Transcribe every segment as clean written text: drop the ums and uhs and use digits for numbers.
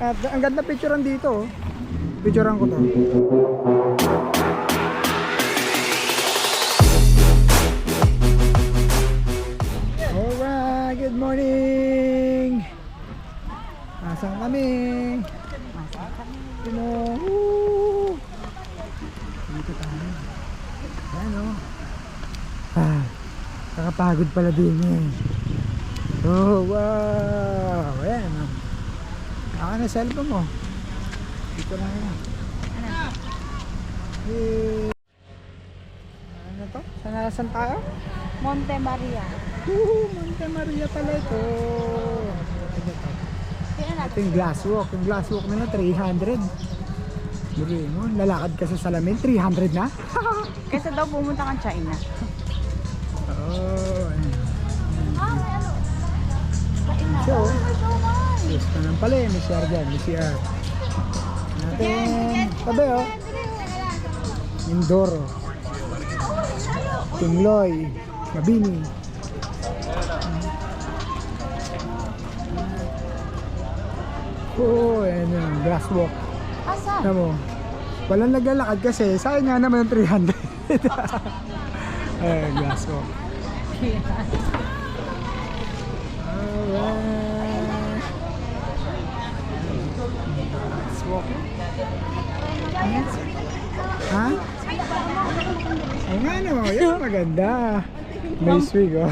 At ang ganda picturean dito. Picturean ko to. Alright, good morning. Nasaan kami? Dito tayo. Ayan o. Kakapagod pala din eh. Oh wow. Ayan o. Ako na cellphone mo. Dito na yan. Ano to? Saan tayo? Monte Maria. Monte Maria pala ito. Ito yung glass walk. Yung glass walk na 300. Bili mo, lalakad ka sa salamin, 300 na? Kasi daw pumunta kang China. Oh, so, gusto naman pala eh, may CR dyan, may CR. Natin, tabi oh. Mindoro. Tingloy. Mabini. Oh, ayan yung grass walk. Asan? Alam mo, walang naglalakad kasi, sayang nga naman yung 300. Ayan, grass walk. Alright. Grass walk. Ha? Ay nga naman, yan maganda. May swig oh.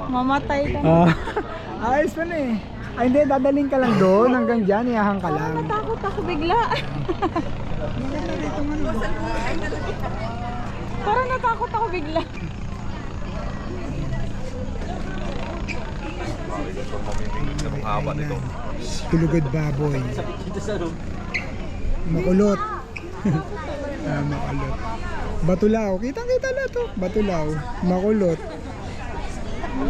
Mamatay ka na. Ayos pa na eh. Ay hindi, dadaling ka lang doon hanggang dyan, ihahang ka lang. Natakot ako bigla. Parang natakot ako bigla. Tulugod baboy. Makulot. Makulot. Batulaw, kitang-kita na to. Batulaw, makulot.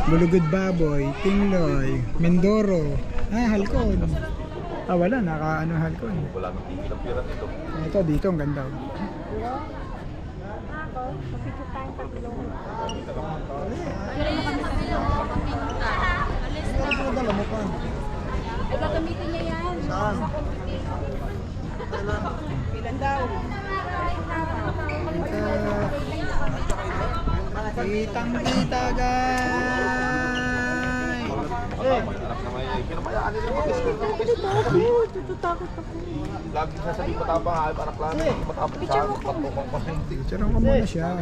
Bulugod baboy, tingloy, Mindoro. Halcon. Wala, naka-ano halcon. Wala nang tigil ang pira nito. Ito, dito, ang ganda. Dala mo pa. Ay, gagamitin niya yan. Saan? Ilan daw? Kitang-kita guys. Anak na may pinabayaan nila mag-escort. Tutakot ako. Lagi siya sabi matapang, anak lang matapang sa patokong pasinti. Charang ko muna siya.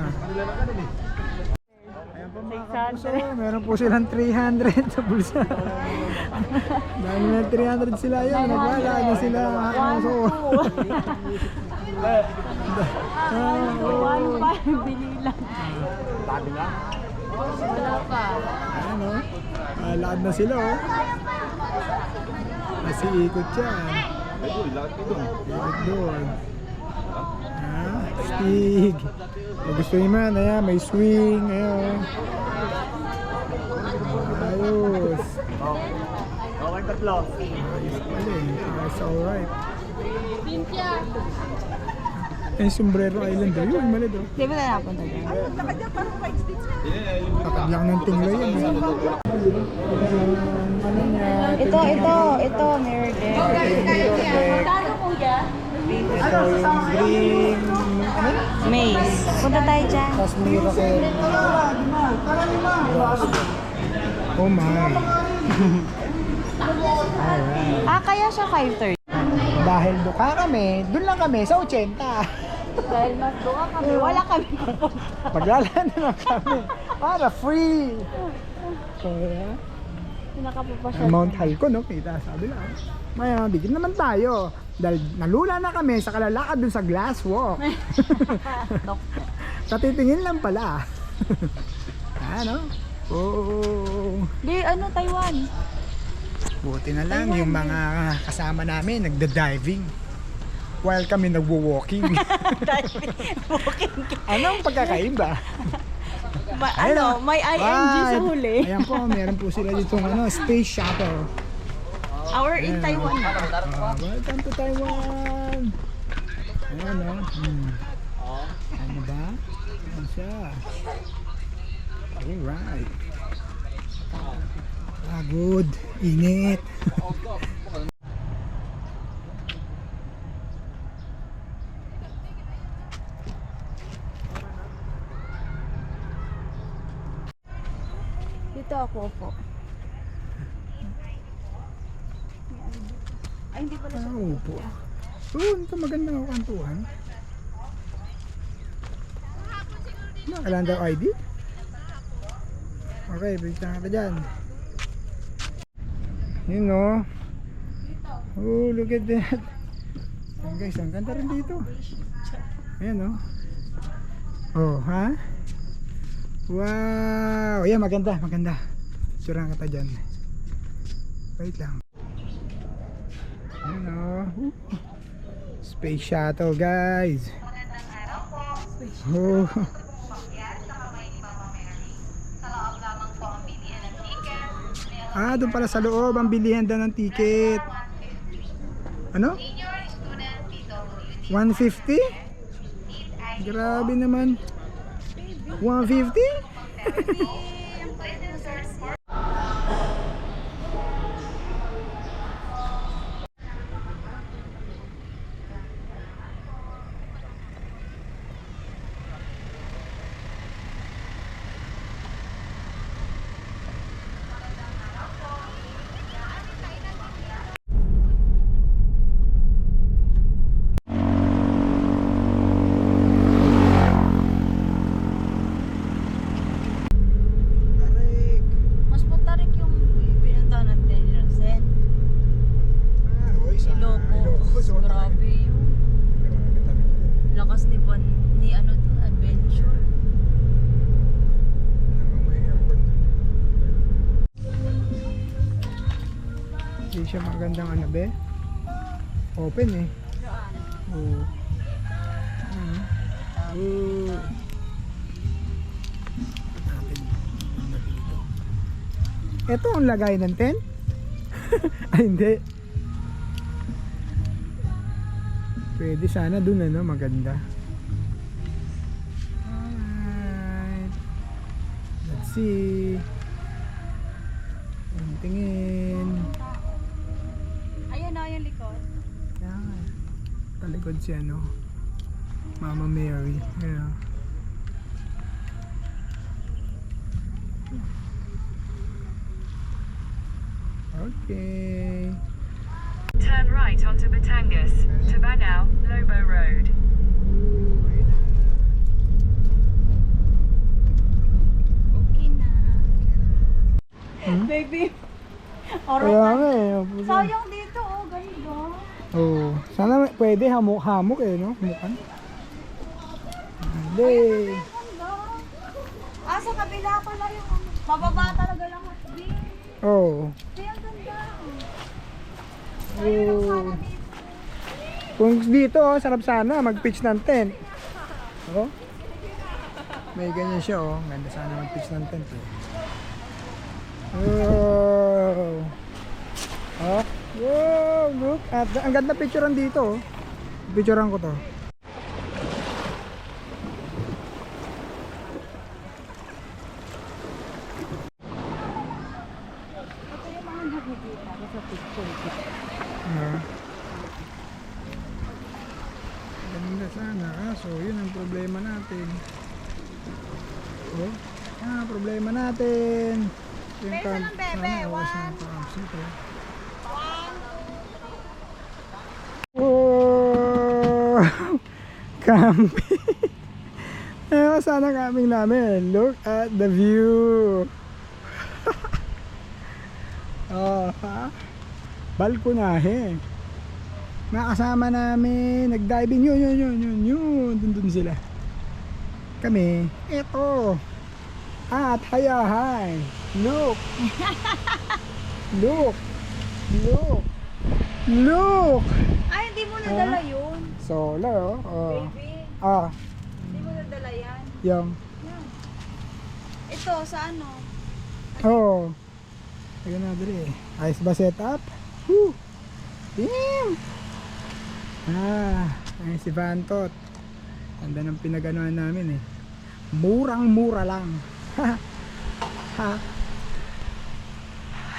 Ayan po mga kapuso, meron po silang 300 sa bulsa. Dahil may 300 sila yun, nagwala na sila mga kapuso. One pa, bili lang. Sabi nga. Wala pa. Ayan o, lakad na sila o. Nasiikot yan. Uy, laki doon. Ikot doon. Stig. Kung gusto nyo man, ayan, may swing. Ayan. Ayos. Okay, tatlo. Ayos pala eh. That's alright. Cynthia. Eh, Sombrero Island daw yun, mali daw. Di ba na napunta dyan? Takad lang ng tingloy yan. Ano niya? Ito, mirror din. Magkano kuya? Ito yung green. Ano? Maze. Punta tayo dyan. Tapos miracle. Oh my. Alright. Kaya siya 5:30. Dahil duka kami, dun lang kami sa 80. Dahil mas doon kami, wala kami pupunta. Paglalaan na lang kami. Para free. Kaya, Pinakapapasyal. Mount Halcon, no? Kita, sabi lang. Maya, bigyan naman tayo. Dahil nalula na kami sa kalalakad dun sa glass walk. Katitingin lang pala. Ano? Oh. Di, Taiwan. Buti na lang yung mga kasama namin nagda-diving while kami nagwo-walking. Walking. Anong pagkakaiba? May ING sa huli. Ayan po, meron po sila dito space shuttle. Our in Taiwan. Welcome to Taiwan. Ayan o. Ano ba? Ayan siya. Alright. Pagod. Init. Opo. Ay, hindi pala siya. Upo. Ito magandang kantuhan. Kailangan daw ID? Okay, bigyan natin dyan. Yun o. Oh, look at that. Ayan guys, ang ganda rin dito. Ayan o. Oh, ha? Wow! Ayan, maganda, maganda. Surang kita dyan. Wait lang. Ayan o. Space shuttle guys. Oh. Doon pala sa loob ang bilihan daw ng ticket. Ano? 150? Grabe naman. 150? Mas matarik yung pinunta natin ni Rosen. Ilocos. Grabe yun. Lakas ni Bon, ni ano doon, adventure. Hindi siya magandang ano be? Open eh. Oo. Oo. Ito ang lagay ng tent? Ay hindi. Pwede sana dun ano, maganda. Alright. Let's see. Tingin. Ayun na yung likod. Yan. Talikod si ano, Mama Mary. Yeah. Okay. Turn right onto Batangas, Tabanaw, Lobo Road. Okay na. Hmm? Baby. Kaya nga eh. Sayang dito, oh, ganda. Oh, sana pwede hamok-hamok eh, no? Hamukan. Hindi. Ganda. Sa kabila pala yung ano. Bababa talaga lang at B. Oh. Kaya ang ganda. Oh. Kung dito, oh, sarap sana mag-pitch ng tent. Oh. May ganyan siya, oh. Ganda sana mag-pitch ng tent, eh. Oh. Oh. Wow, look at ang ganda picturean dito, oh. Picturean ko to. Ito yung mga nakikita ko sa picture. Ganda sana, kaso yun ang problema natin. Oh, problema natin. Yung Pesa lang, bebe. One. Oh, camping. Sana camping namin. Look at the view. Oh, ha? Balkonahe. Nakasama namin, nag-diving yun, dun sila. Kami, eto. At hayahay. Look. Look. Look. Look. Ay, hindi mo nadala yun. Solar, oh. Baby, hindi mo nadala yan. Yung. Yan. Ito, sa ano? Oh. Ayun na dali. Ayos ba setup? Woo. Damn. Ayun si Vantot. Tanda ng pinaganoan namin eh. Murang-mura lang. Ha. Ha.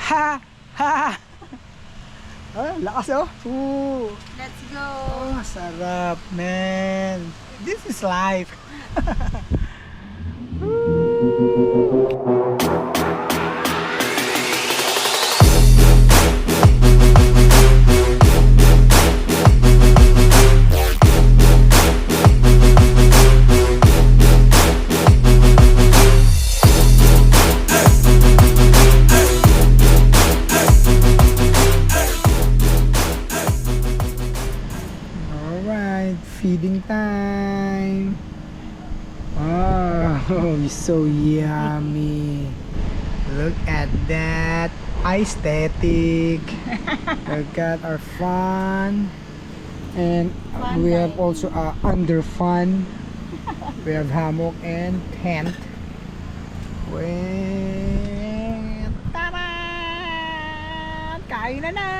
Ha. Ha. Lakas oh. Ooh. Let's go. Oh, sarap, man. This is life. feeding time. Oh, so yummy. Look at that. Aesthetic. Look at our fun. And we have also under fun. We have hammock and tent. Wait. Tara! Kain na!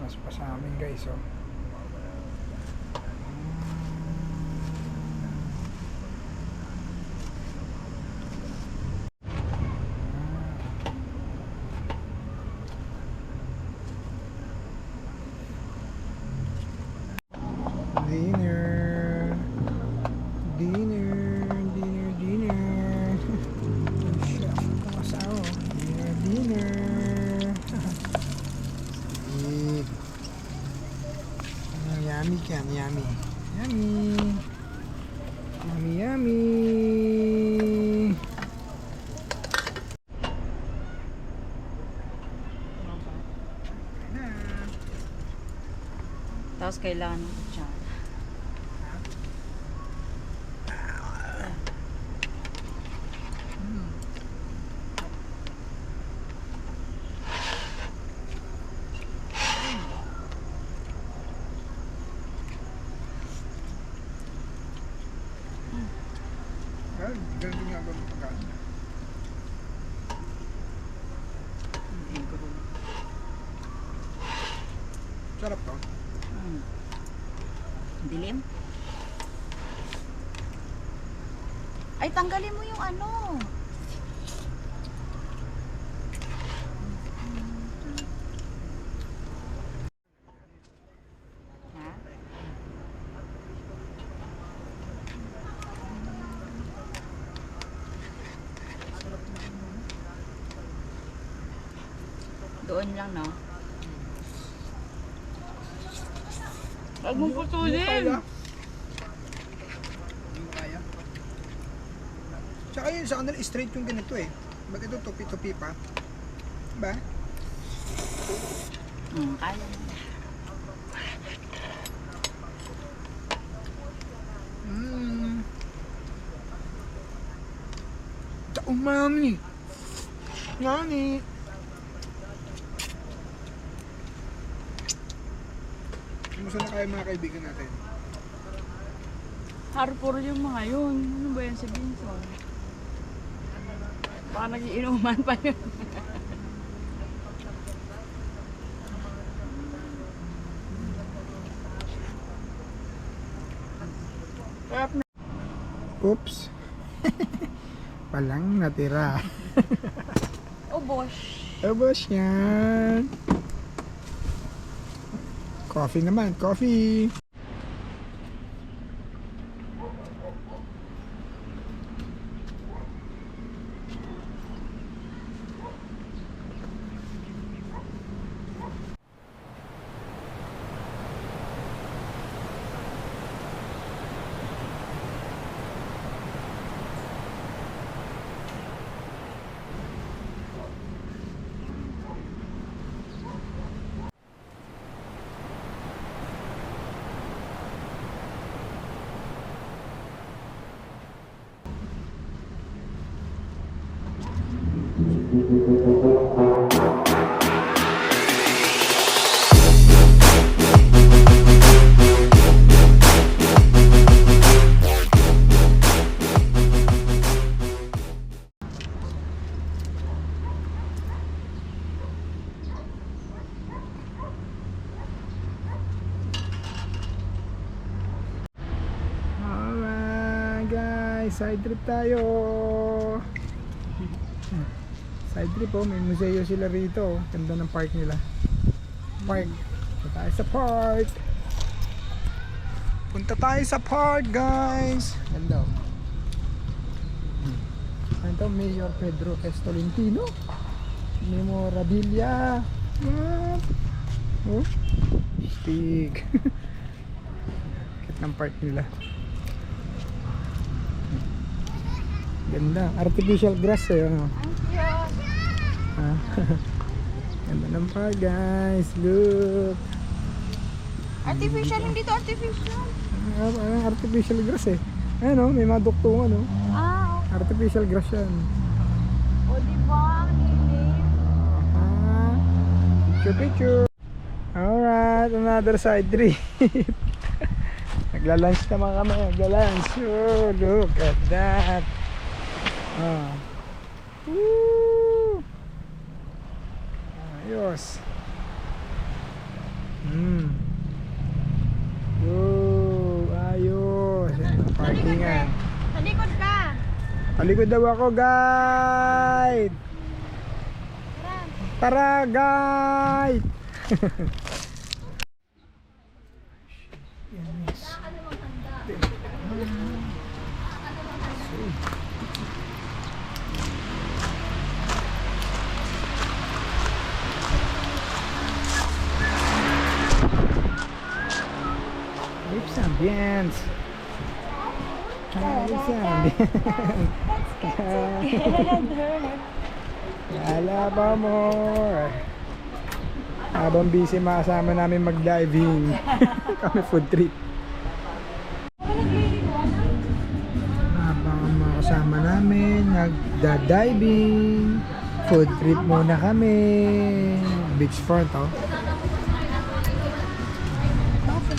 Mas pa sa amin guys, oh. Dinner. Chef, kumasaw. Dinner. Sweet. Yummy can, yummy. Yummy. Tapos kailangan ng kutsara. Ganun nga ba pagkain? Sarap to. Dilim? Ay, tanggalin mo yung ano. Ha? Doon lang, no? Huwag mong putulin. Hindi mo kaya. Tsaka yun sa kanila straight yung ganito eh. Ba't ito tupi-tupi pa? Diba? Kaya. Umami. Nani? Kumusta na kayo mga kaibigan natin? Harpur yung mga yun. Ano ba yan si Binson? Baka nagiinuman pa yun. Oops. Palang natira. Oh, bosh. Abos yan. Coffee naman, coffee. Alright guys, side trip tayo. Side trip oh, may museo sila rito. Ganda ng park nila. Park. Punta tayo sa park. Punta tayo sa park guys. Ganda oh. Ito, Mayor Pedro S. Tolentino. Memorabilia. Oh, stig. Kit ng park nila. Ganda. Artificial grass eh. Ano? Ah. Ganda ng park guys. Look. Artificial, hindi to artificial. Artificial grass eh. Ayan o, may mga duktungan o. Ah, Artificial grass yan. o diba? Lilim. Picture, picture. Alright, another side trip. Nagla-lunch naman kami, nagla-lunch. Oh, look at that. Ah. Woo! Ayos. Oh, ayos. Yan ang parkingan. Talikod ka. Palikod daw ako, guide. Tara, guide. Lips ambience. Lips ambience. Alaba more. Habang busy makasama namin mag-diving. Kami food trip. Habang makasama namin nagda-diving. Food trip muna kami. Beachfront oh.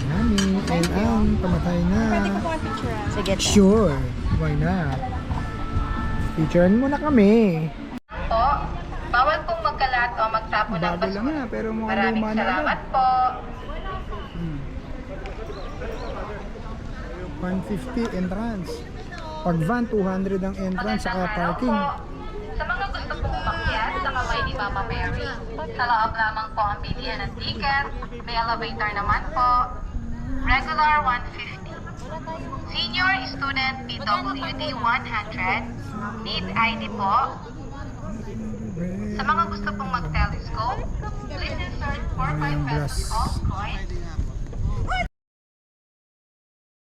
Nami and ang pamatay na. Sige. Sure. Why not? Featurean muna kami. Po, bawal pong magkalat o magtapon ng Bago lang basura. nga, pero mukhang Maraming luma na salamat agad. po. 150 entrance. Pag van, 200 ang entrance saka Magandang araw parking. po. Sa mga gusto pong umakyat sa kamay ni Mama Mary, sa loob lamang po ang bilihan ng ticket. May elevator naman po. Regular 150. Senior student PWD 100. Need ID po. Sa mga gusto pong mag-telescope, please insert 4-5 pesos all coins